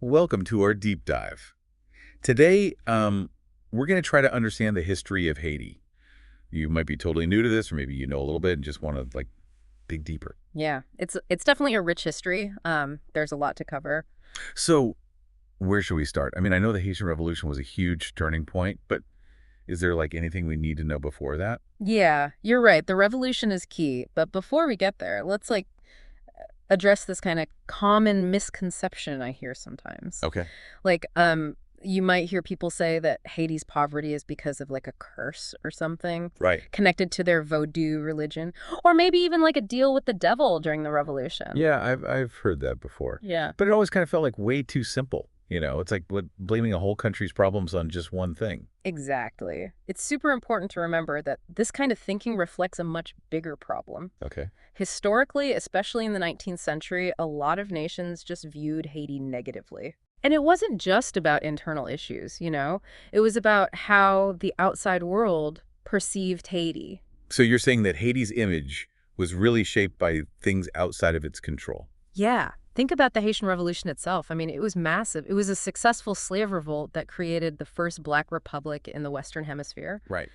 Welcome to our deep dive. Today, we're going to try to understand the history of Haiti. You might be totally new to this, or maybe you know a little bit and just want to dig deeper. Yeah, it's definitely a rich history. There's a lot to cover. So, where should we start? I mean, I know the Haitian Revolution was a huge turning point, but is there anything we need to know before that? Yeah, you're right. The revolution is key. But before we get there, let's address this kind of common misconception I hear sometimes. Okay. Like, you might hear people say that Haiti's poverty is because of a curse or something Right. connected to their Vodou religion, or maybe even a deal with the devil during the revolution. Yeah, I've heard that before. Yeah. But it always kind of felt like way too simple. It's like blaming a whole country's problems on just one thing. Exactly. It's super important to remember that this kind of thinking reflects a much bigger problem. Okay. Historically, especially in the 19th century, a lot of nations just viewed Haiti negatively. And it wasn't just about internal issues. It was about how the outside world perceived Haiti. So you're saying that Haiti's image was really shaped by things outside of its control. Yeah. Think about the Haitian Revolution itself. I mean, it was massive. It was a successful slave revolt that created the first Black republic in the Western Hemisphere. Right.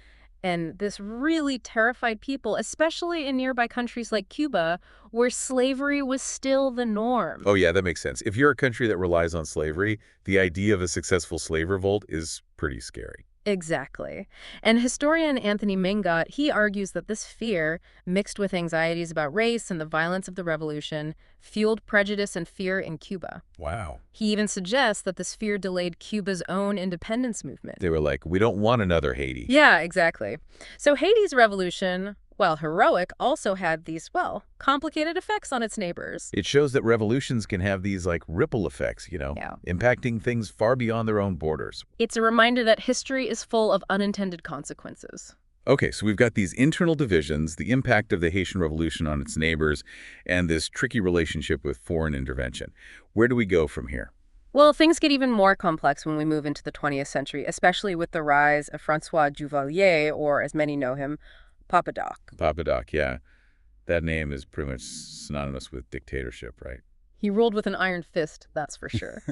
And this really terrified people, especially in nearby countries like Cuba, where slavery was still the norm. Oh, yeah, that makes sense. If you're a country that relies on slavery, the idea of a successful slave revolt is pretty scary. Exactly. And historian Anthony Mingot, he argues that this fear, mixed with anxieties about race and the violence of the revolution, fueled prejudice and fear in Cuba. Wow. He even suggests that this fear delayed Cuba's own independence movement. They were like, we don't want another Haiti. Yeah, exactly. So Haiti's revolution, while heroic, also had these, complicated effects on its neighbors. It shows that revolutions can have these ripple effects, Yeah. impacting things far beyond their own borders. It's a reminder that history is full of unintended consequences. Okay, so we've got these internal divisions, the impact of the Haitian Revolution on its neighbors, and this tricky relationship with foreign intervention. Where do we go from here? Well, things get even more complex when we move into the 20th century, especially with the rise of Francois Duvalier, or as many know him, Papa Doc. Papa Doc, yeah. That name is pretty much synonymous with dictatorship, right? He ruled with an iron fist, that's for sure.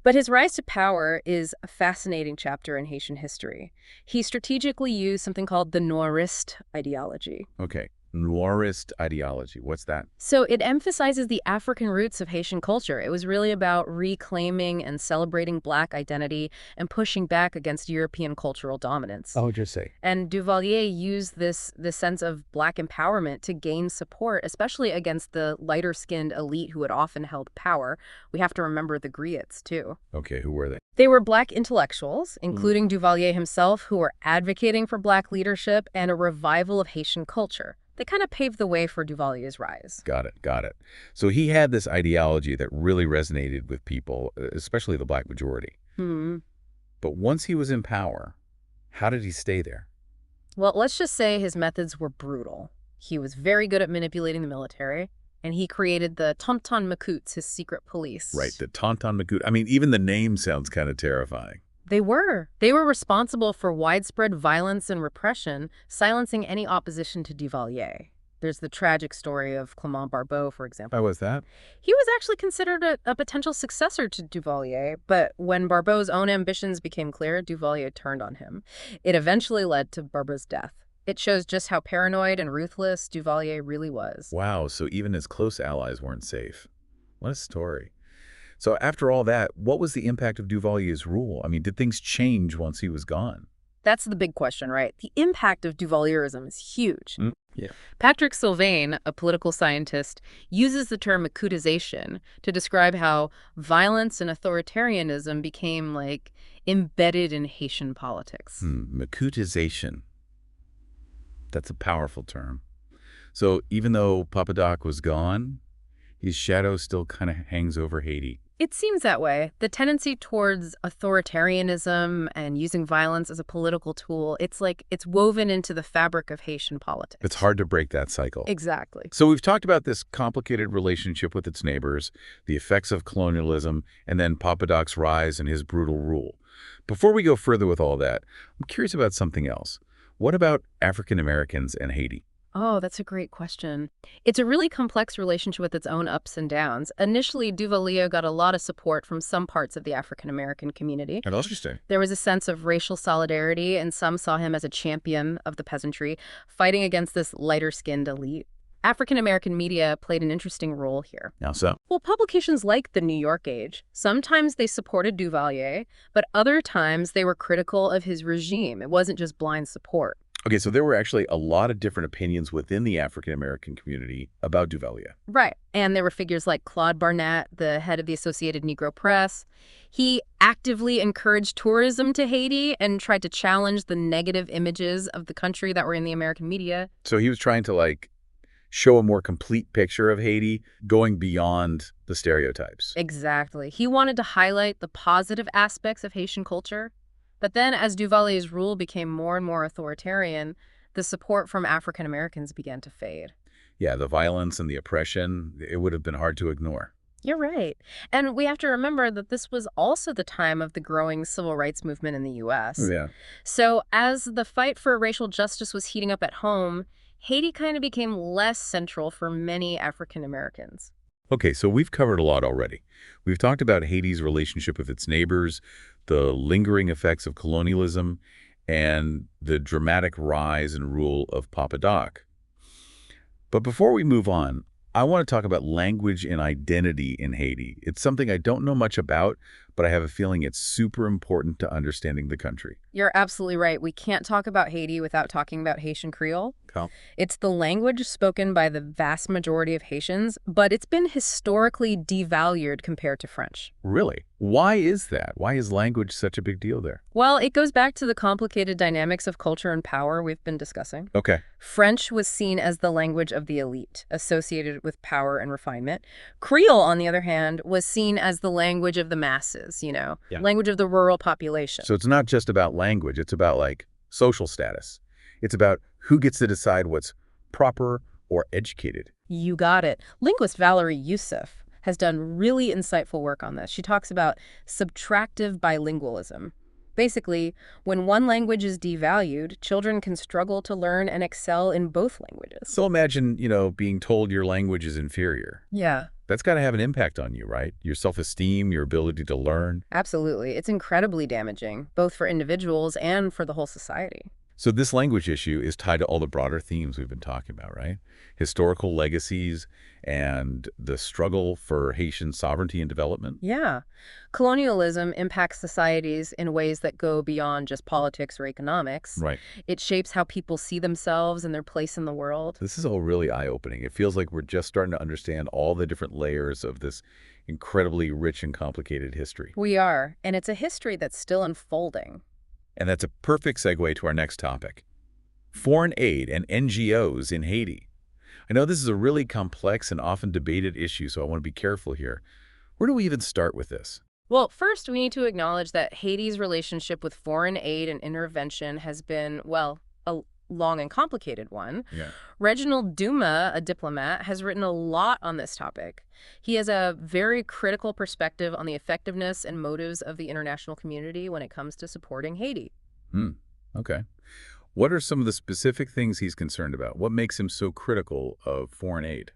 But his rise to power is a fascinating chapter in Haitian history. He strategically used something called the noirist ideology. Okay. Noirist ideology. What's that? So it emphasizes the African roots of Haitian culture. It was really about reclaiming and celebrating Black identity and pushing back against European cultural dominance. Oh, just say. And Duvalier used this sense of Black empowerment to gain support, especially against the lighter-skinned elite who had often held power. We have to remember the griots, too. Okay, who were they? They were Black intellectuals, including Duvalier himself, who were advocating for Black leadership and a revival of Haitian culture. They kind of paved the way for Duvalier's rise. Got it, got it. So he had this ideology that really resonated with people, especially the Black majority. But once he was in power, how did he stay there? Well, let's just say his methods were brutal. He was very good at manipulating the military, and he created the Tonton Macoutes, his secret police. Right, the Tonton Macoute. I mean, even the name sounds kind of terrifying. They were. They were responsible for widespread violence and repression, silencing any opposition to Duvalier. There's the tragic story of Clément Barbeau, for example. How was that? He was actually considered a potential successor to Duvalier, but when Barbeau's own ambitions became clear, Duvalier turned on him. It eventually led to Barbeau's death. It shows just how paranoid and ruthless Duvalier really was. Wow, so even his close allies weren't safe. What a story. So after all that, what was the impact of Duvalier's rule? I mean, did things change once he was gone? That's the big question, right? The impact of Duvalierism is huge. Yeah. Patrick Sylvain, a political scientist, uses the term macoutization to describe how violence and authoritarianism became, embedded in Haitian politics. Macoutization. That's a powerful term. So even though Papa Doc was gone, his shadow still kind of hangs over Haiti. It seems that way. The tendency towards authoritarianism and using violence as a political tool, it's woven into the fabric of Haitian politics. It's hard to break that cycle. Exactly. So we've talked about this complicated relationship with its neighbors, the effects of colonialism, and then Papa Doc's rise and his brutal rule. Before we go further with all that, I'm curious about something else. What about African Americans and Haiti? Oh, that's a great question. It's a really complex relationship with its own ups and downs. Initially, Duvalier got a lot of support from some parts of the African American community. And interesting. There was a sense of racial solidarity, and some saw him as a champion of the peasantry, fighting against this lighter-skinned elite. African American media played an interesting role here. Now so? Well, publications like the New York Age, sometimes they supported Duvalier, but other times they were critical of his regime. It wasn't just blind support. Okay, so there were actually a lot of different opinions within the African-American community about Duvalier. Right. And there were figures like Claude Barnett, the head of the Associated Negro Press. He actively encouraged tourism to Haiti and tried to challenge the negative images of the country that were in the American media. So he was trying to, like, show a more complete picture of Haiti, going beyond the stereotypes. Exactly. He wanted to highlight the positive aspects of Haitian culture. But then as Duvalier's rule became more and more authoritarian, the support from African Americans began to fade. Yeah, the violence and the oppression, it would have been hard to ignore. You're right. And we have to remember that this was also the time of the growing civil rights movement in the U.S. Yeah. So as the fight for racial justice was heating up at home, Haiti kind of became less central for many African Americans. Okay, so we've covered a lot already. We've talked about Haiti's relationship with its neighbors, the lingering effects of colonialism, and the dramatic rise and rule of Papa Doc. But before we move on, I want to talk about language and identity in Haiti. It's something I don't know much about, but I have a feeling it's super important to understanding the country. You're absolutely right. We can't talk about Haiti without talking about Haitian Creole. Cool. It's the language spoken by the vast majority of Haitians, but it's been historically devalued compared to French. Really? Why is that? Why is language such a big deal there? Well, it goes back to the complicated dynamics of culture and power we've been discussing. Okay. French was seen as the language of the elite, associated with power and refinement. Creole, on the other hand, was seen as the language of the masses, language of the rural population. So it's not just about language. It's about, like, social status. It's about who gets to decide what's proper or educated. You got it. Linguist Valerie Youssef has done really insightful work on this. She talks about subtractive bilingualism. Basically, when one language is devalued, children can struggle to learn and excel in both languages. So imagine, being told your language is inferior. Yeah. That's got to have an impact on you, right? Your self-esteem, your ability to learn. Absolutely. It's incredibly damaging, both for individuals and for the whole society. So this language issue is tied to all the broader themes we've been talking about, right? Historical legacies and the struggle for Haitian sovereignty and development. Yeah. Colonialism impacts societies in ways that go beyond just politics or economics. Right. It shapes how people see themselves and their place in the world. This is all really eye-opening. It feels like we're just starting to understand all the different layers of this incredibly rich and complicated history. We are. And it's a history that's still unfolding. And that's a perfect segue to our next topic, foreign aid and NGOs in Haiti. I know this is a really complex and often debated issue, so I want to be careful here. Where do we even start with this? Well, first, we need to acknowledge that Haiti's relationship with foreign aid and intervention has been, a long and complicated one. Yeah. Reginald Dumas, a diplomat, has written a lot on this topic. He has a very critical perspective on the effectiveness and motives of the international community when it comes to supporting Haiti. Okay. What are some of the specific things he's concerned about? What makes him so critical of foreign aid?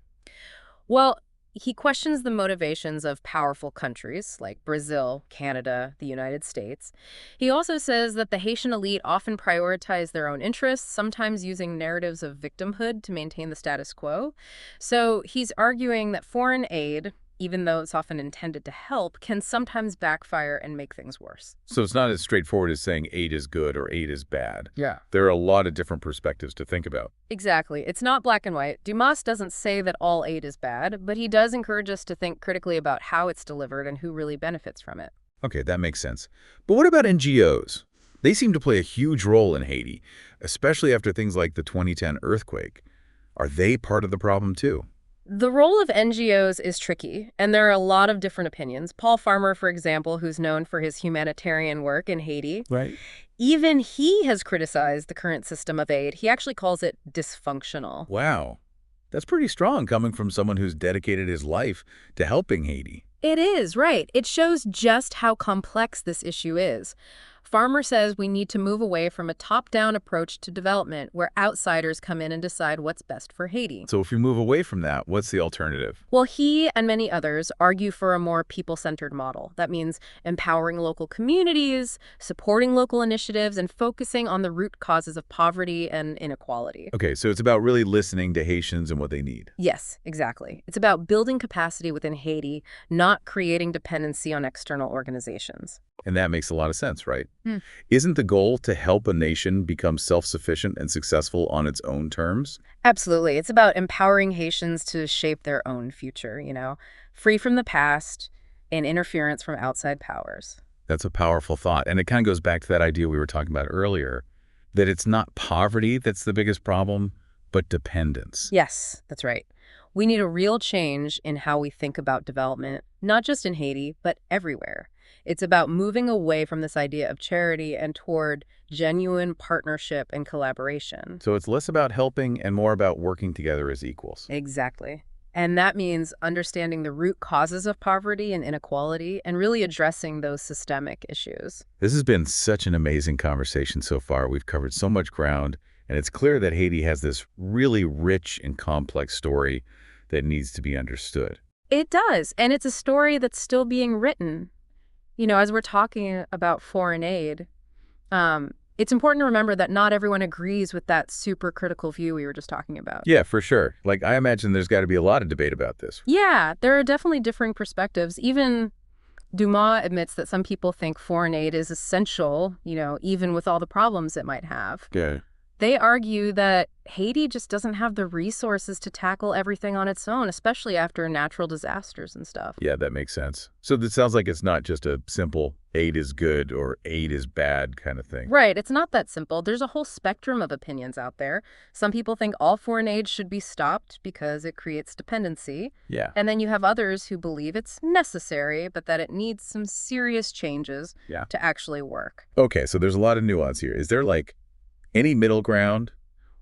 Well, he questions the motivations of powerful countries like Brazil, Canada, the United States. He also says that the Haitian elite often prioritize their own interests, sometimes using narratives of victimhood to maintain the status quo. So he's arguing that foreign aid, even though it's often intended to help, can sometimes backfire and make things worse. So it's not as straightforward as saying aid is good or aid is bad. Yeah. There are a lot of different perspectives to think about. Exactly. It's not black and white. Dumas doesn't say that all aid is bad, but he does encourage us to think critically about how it's delivered and who really benefits from it. Okay, that makes sense. But what about NGOs? They seem to play a huge role in Haiti, especially after things like the 2010 earthquake. Are they part of the problem too? The role of NGOs is tricky, and there are a lot of different opinions. Paul Farmer, for example, who's known for his humanitarian work in Haiti, Right. even he has criticized the current system of aid. He actually calls it dysfunctional. Wow. That's pretty strong coming from someone who's dedicated his life to helping Haiti. It is, right. It shows just how complex this issue is. Farmer says we need to move away from a top-down approach to development where outsiders come in and decide what's best for Haiti. So if we move away from that, what's the alternative? Well, he and many others argue for a more people-centered model. That means empowering local communities, supporting local initiatives, and focusing on the root causes of poverty and inequality. Okay, so it's about really listening to Haitians and what they need. Yes, exactly. It's about building capacity within Haiti, not creating dependency on external organizations. And that makes a lot of sense, right? Hmm. Isn't the goal to help a nation become self-sufficient and successful on its own terms? Absolutely. It's about empowering Haitians to shape their own future, free from the past and interference from outside powers. That's a powerful thought. And it kind of goes back to that idea we were talking about earlier, that it's not poverty that's the biggest problem, but dependence. Yes, that's right. We need a real change in how we think about development, not just in Haiti, but everywhere. It's about moving away from this idea of charity and toward genuine partnership and collaboration. So it's less about helping and more about working together as equals. Exactly. And that means understanding the root causes of poverty and inequality and really addressing those systemic issues. This has been such an amazing conversation so far. We've covered so much ground, and it's clear that Haiti has this really rich and complex story that needs to be understood. It does, and it's a story that's still being written. As we're talking about foreign aid, it's important to remember that not everyone agrees with that super critical view we were just talking about. Yeah, for sure. Like, I imagine there's got to be a lot of debate about this. Yeah, there are definitely differing perspectives. Even Dumas admits that some people think foreign aid is essential, even with all the problems it might have. Yeah. They argue that Haiti just doesn't have the resources to tackle everything on its own, especially after natural disasters and stuff. Yeah, that makes sense. So this sounds like it's not just a simple aid is good or aid is bad kind of thing. Right, it's not that simple. There's a whole spectrum of opinions out there. Some people think all foreign aid should be stopped because it creates dependency. Yeah. And then you have others who believe it's necessary, but that it needs some serious changes to actually work. Okay, so there's a lot of nuance here. Is there any middle ground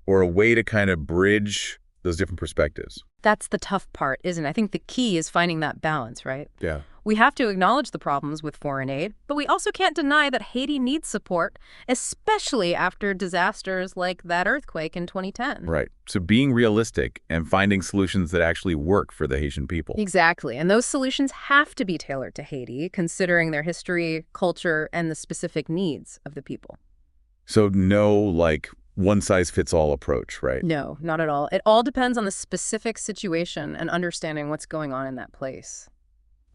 or a way to kind of bridge those different perspectives? That's the tough part, isn't it? I think the key is finding that balance, right? Yeah. We have to acknowledge the problems with foreign aid, but we also can't deny that Haiti needs support, especially after disasters like that earthquake in 2010. Right. So being realistic and finding solutions that actually work for the Haitian people. Exactly. And those solutions have to be tailored to Haiti, considering their history, culture, and the specific needs of the people. So no, one-size-fits-all approach, right? No, not at all. It all depends on the specific situation and understanding what's going on in that place.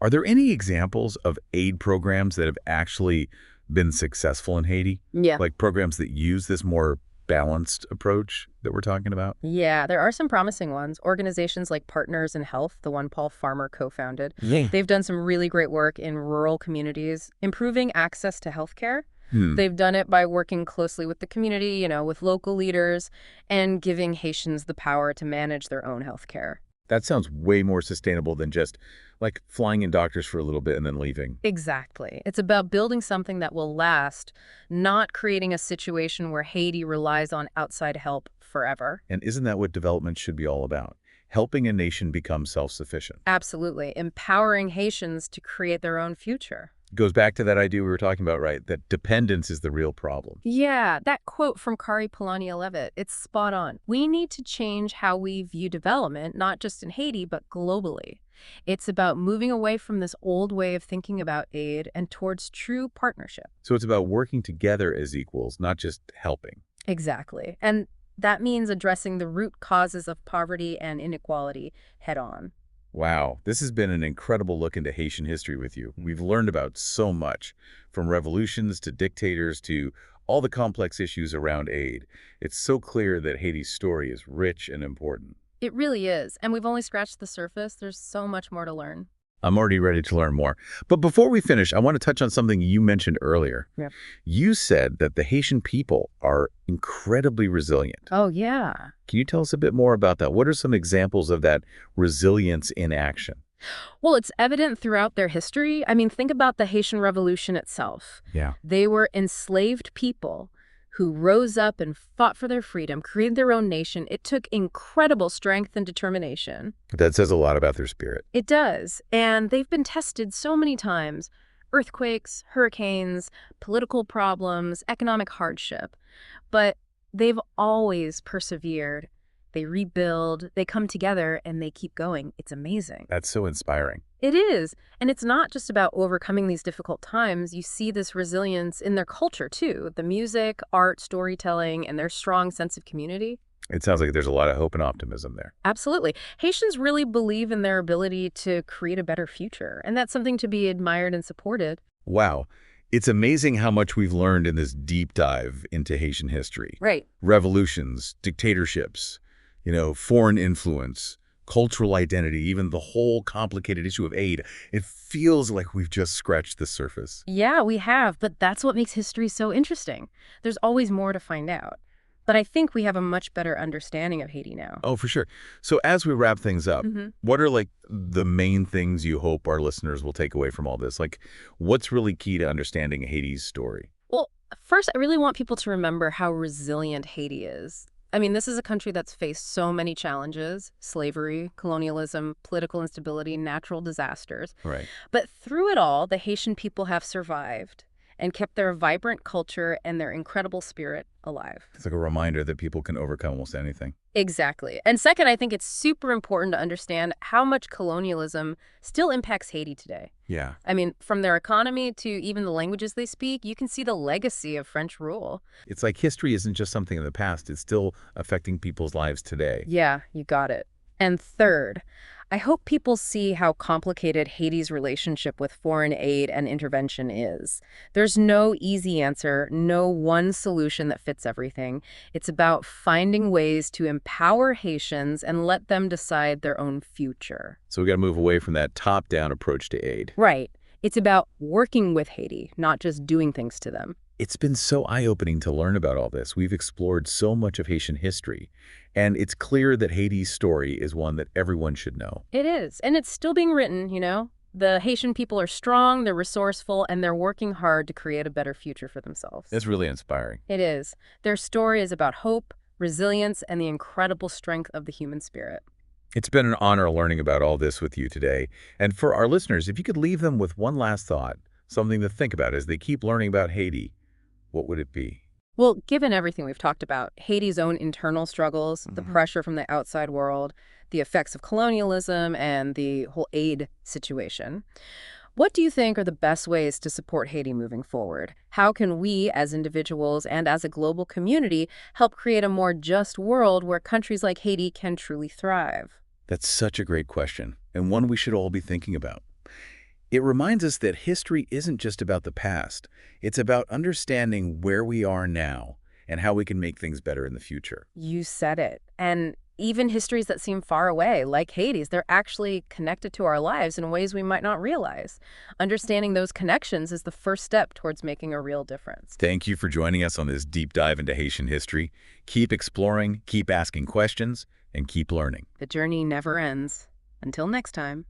Are there any examples of aid programs that have actually been successful in Haiti? Yeah. Like programs that use this more balanced approach that we're talking about? Yeah, there are some promising ones. Organizations like Partners in Health, the one Paul Farmer co-founded, they've done some really great work in rural communities, improving access to healthcare. They've done it by working closely with the community, with local leaders, and giving Haitians the power to manage their own health care. That sounds way more sustainable than just flying in doctors for a little bit and then leaving. Exactly. It's about building something that will last, not creating a situation where Haiti relies on outside help forever. And isn't that what development should be all about? Helping a nation become self-sufficient. Absolutely. Empowering Haitians to create their own future. Goes back to that idea we were talking about, right? That dependence is the real problem. Yeah, that quote from Kari Polania-Levitt, it's spot on. We need to change how we view development, not just in Haiti, but globally. It's about moving away from this old way of thinking about aid and towards true partnership. So it's about working together as equals, not just helping. Exactly. And that means addressing the root causes of poverty and inequality head on. Wow, this has been an incredible look into Haitian history with you. We've learned about so much, from revolutions to dictators to all the complex issues around aid. It's so clear that Haiti's story is rich and important. It really is. And we've only scratched the surface. There's so much more to learn. I'm already ready to learn more. But before we finish, I want to touch on something you mentioned earlier. Yeah. You said that the Haitian people are incredibly resilient. Oh, yeah. Can you tell us a bit more about that? What are some examples of that resilience in action? Well, it's evident throughout their history. I mean, think about the Haitian Revolution itself. Yeah. They were enslaved people who rose up and fought for their freedom, created their own nation. It took incredible strength and determination. That says a lot about their spirit. It does. And they've been tested so many times. earthquakes, hurricanes, political problems, economic hardship. But they've always persevered. They rebuild, they come together, and they keep going. It's amazing. That's so inspiring. It is. And it's not just about overcoming these difficult times. You see this resilience in their culture, too. The music, art, storytelling, and their strong sense of community. It sounds like there's a lot of hope and optimism there. Absolutely. Haitians really believe in their ability to create a better future, and that's something to be admired and supported. Wow. It's amazing how much we've learned in this deep dive into Haitian history. Right. Revolutions, dictatorships, foreign influence, cultural identity, even the whole complicated issue of aid. It feels like we've just scratched the surface. Yeah, we have, but that's what makes history so interesting. There's always more to find out. But I think we have a much better understanding of Haiti now. Oh, for sure. So as we wrap things up, what are the main things you hope our listeners will take away from all this? What's really key to understanding Haiti's story? Well, first, I really want people to remember how resilient Haiti is. I mean, this is a country that's faced so many challenges: slavery, colonialism, political instability, natural disasters. Right. But through it all, the Haitian people have survived and kept their vibrant culture and their incredible spirit alive. It's like a reminder that people can overcome almost anything. Exactly. And second, I think it's super important to understand how much colonialism still impacts Haiti today. Yeah. I mean, from their economy to even the languages they speak, you can see the legacy of French rule. It's like history isn't just something in the past. It's still affecting people's lives today. Yeah, you got it. And third, I hope people see how complicated Haiti's relationship with foreign aid and intervention is. There's no easy answer, no one solution that fits everything. It's about finding ways to empower Haitians and let them decide their own future. So we got to move away from that top-down approach to aid. Right. It's about working with Haiti, not just doing things to them. It's been so eye-opening to learn about all this. We've explored so much of Haitian history, and it's clear that Haiti's story is one that everyone should know. It is, and it's still being written, The Haitian people are strong, they're resourceful, and they're working hard to create a better future for themselves. It's really inspiring. It is. Their story is about hope, resilience, and the incredible strength of the human spirit. It's been an honor learning about all this with you today. And for our listeners, if you could leave them with one last thought, something to think about as they keep learning about Haiti, what would it be? Well, given everything we've talked about, Haiti's own internal struggles, the pressure from the outside world, the effects of colonialism, and the whole aid situation, what do you think are the best ways to support Haiti moving forward? How can we, as individuals and as a global community, help create a more just world where countries like Haiti can truly thrive? That's such a great question, and one we should all be thinking about. It reminds us that history isn't just about the past. It's about understanding where we are now and how we can make things better in the future. You said it. And even histories that seem far away, like Haiti's, they're actually connected to our lives in ways we might not realize. Understanding those connections is the first step towards making a real difference. Thank you for joining us on this deep dive into Haitian history. Keep exploring, keep asking questions, and keep learning. The journey never ends. Until next time.